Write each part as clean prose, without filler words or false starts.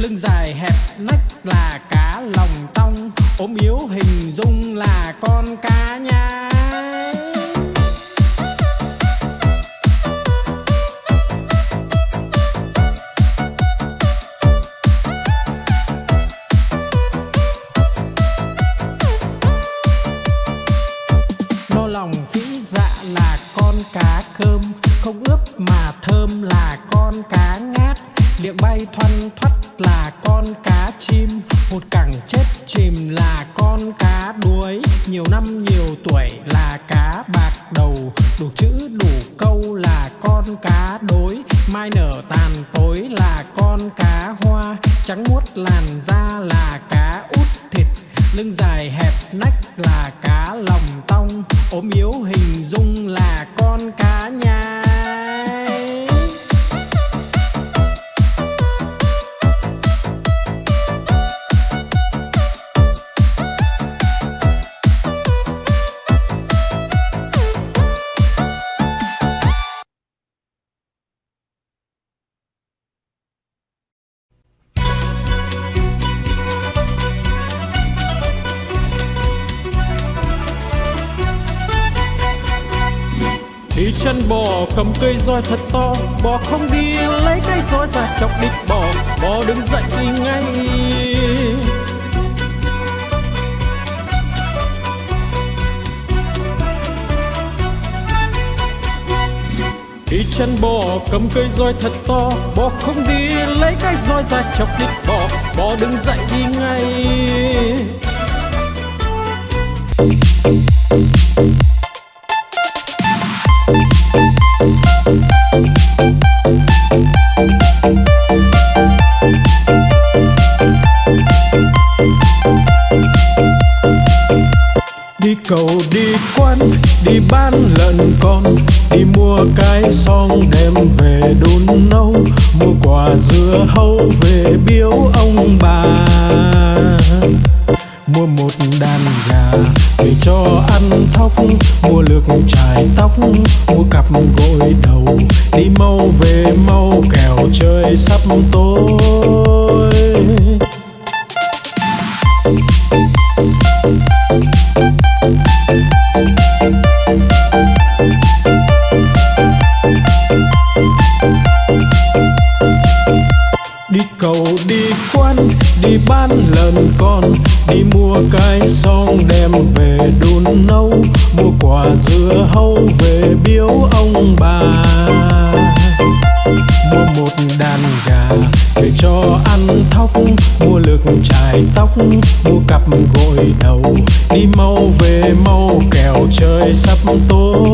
lưng dài hẹp nách là cá lòng tong, ốm yếu hình dung là con cá nhái. No lòng phĩ dạ là con cá cơm, không ướp mà thơm là con cá ngát. Miệng bay thoăn thoắt là con cá chim, hụt cẳng chết chìm là con cá đuối. Nhiều năm nhiều tuổi là cá bạc đầu, đủ chữ đủ câu là con cá đối. Mai nở tàn tối là con cá hoa, trắng muốt làn da là cá út thịt. Lưng dài hẹp nách là cá lòng tong, ốm yếu hình dung là con cá nhái. Đi chân bò cầm cây roi thật to, bò không đi lấy cây roi ra chọc đít bò, bò đứng dậy đi ngay. Đi chân bò cầm cây roi thật to, bò không đi lấy cây roi ra chọc đít bò, bò đứng dậy đi ngay. Đi cầu đi quán, đi bán lợn con, đi mua cái xong đem về đun nấu, mua quả dưa hấu về biếu ông bà, mua một đàn gà về cho ăn thóc, mua lược chải tóc, mua cặp gội đầu, đi mau về mau kẻo trời sắp tối. Đi cầu đi quán, đi bán lợn con, đi mua cái xong đem về đun nấu, mua quả dưa hấu về biếu ông bà, mua một đàn gà về cho ăn thóc, mua lược chải tóc, mua cặp gội đầu, đi mau về mau kẻo trời sắp tối.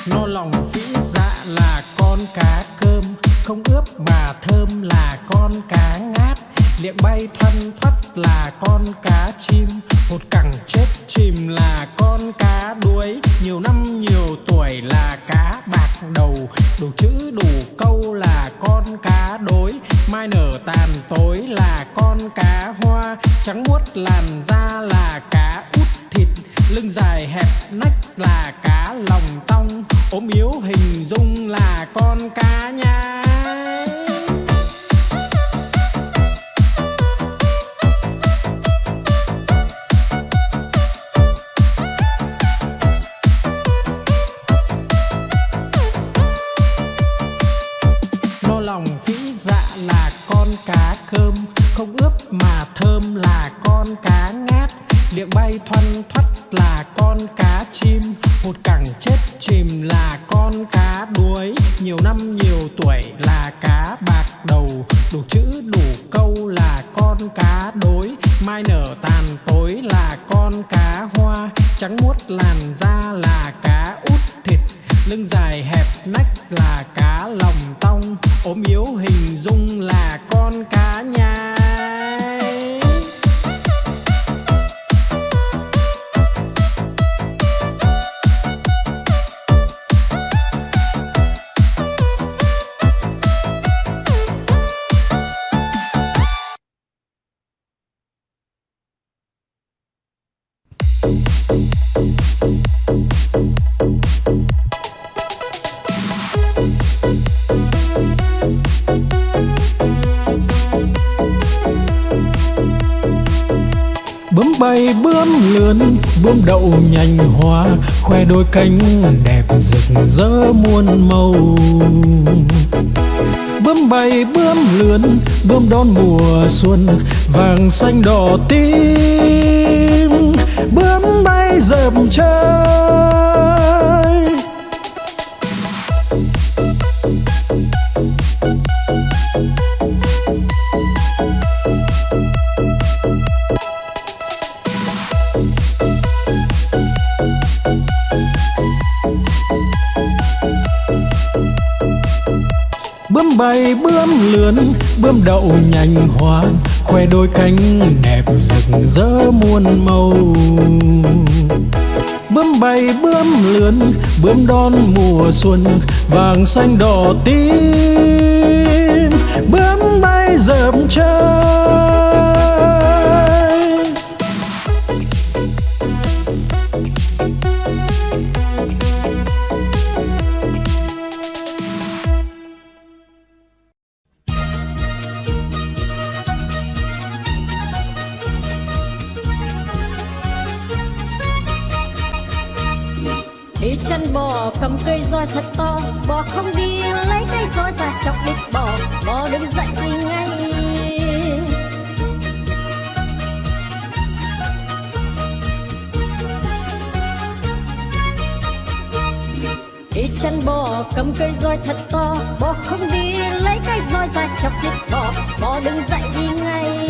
No lòng phĩ dạ là con cá cơm, không ướp mà thơm là con cá ngát. Miệng bay thoăn thoắt là con cá chim, hụt cẳng chết chìm là con cá đuối. Nhiều năm nhiều tuổi là cá bạc đầu, đủ chữ đủ câu là con cá đối. Mai nở tàn tối là con cá hoa, trắng muốt làn da là cá út thịt. Lưng dài hẹp nách là cá lòng tong, ốm yếu hình dung là con cá nhái. No lòng phĩ dạ là con cá cơm, không ướp mà thơm là con cá ngát. Miệng bay thoăn thoắt là con cá chim, hụt cẳng chết chìm là con cá đuối. Nhiều năm nhiều tuổi là cá bạc đầu, đủ chữ đủ câu là con cá đối. Mai nở tàn tối là con cá hoa, trắng muốt làn da là cá út thịt. Lưng dài hẹp nách là cá lòng tong, ốm yếu hình dung là con cá nhái. Bướm bay bướm lượn, bướm đậu nhành hoa, khoe đôi cánh đẹp rực rỡ muôn màu. Bướm bay bướm lượn, bướm đón mùa xuân, vàng xanh đỏ tím. Bướm bay dợp trời. Bướm bay bướm lượn, bướm đậu nhành hoa, khoe đôi cánh đẹp rực rỡ muôn màu. Bướm bay bướm lượn, bướm đón mùa xuân, vàng xanh đỏ tím. Bướm bay dợp trời. Đi chân bò cầm cây roi thật to, bò không đi lấy cây roi ra chọc đít bò, bò đứng dậy đi ngay. Đi chân bò cầm cây roi thật to, bò không đi lấy cây roi ra chọc đít bò, bò đứng dậy đi ngay.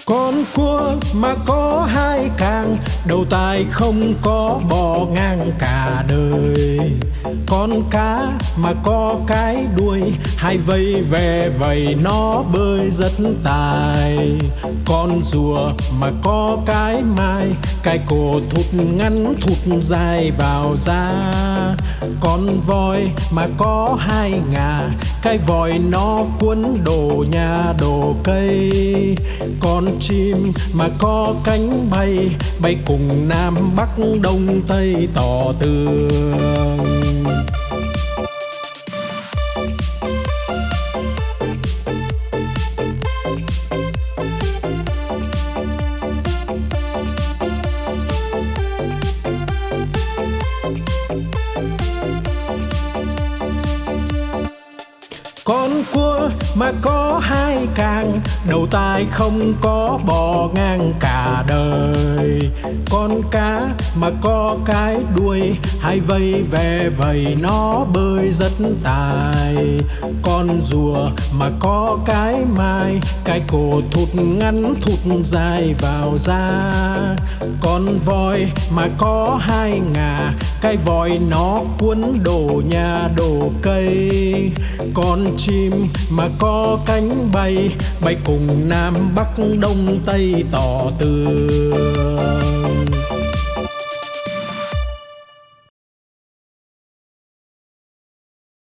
Con cua mà có hai càng, đầu tai không có bò ngang cả đời. Con cá mà có cái đuôi, hai vây về vầy nó bơi rất tài. Con rùa mà có cái mai, cái cổ thụt ngắn thụt dài vào da. Con voi mà có hai ngà, cái vòi nó cuốn đồ nhà đồ cây. Con chim mà có cánh bay, bay cùng Nam Bắc Đông Tây tỏ tường. Con cua mà có hai càng, đầu tai không có bò ngang cả đời. Con cá mà có cái đuôi, hai vây về vầy nó bơi rất tài. Con rùa mà có cái mai, cái cổ thụt ngắn thụt dài vào da. Con voi mà có hai ngà, cái vòi nó cuốn đồ nhà đồ cây. Con chim mà có cánh bay, bay cùng Nam Bắc Đông Tây tỏ tường.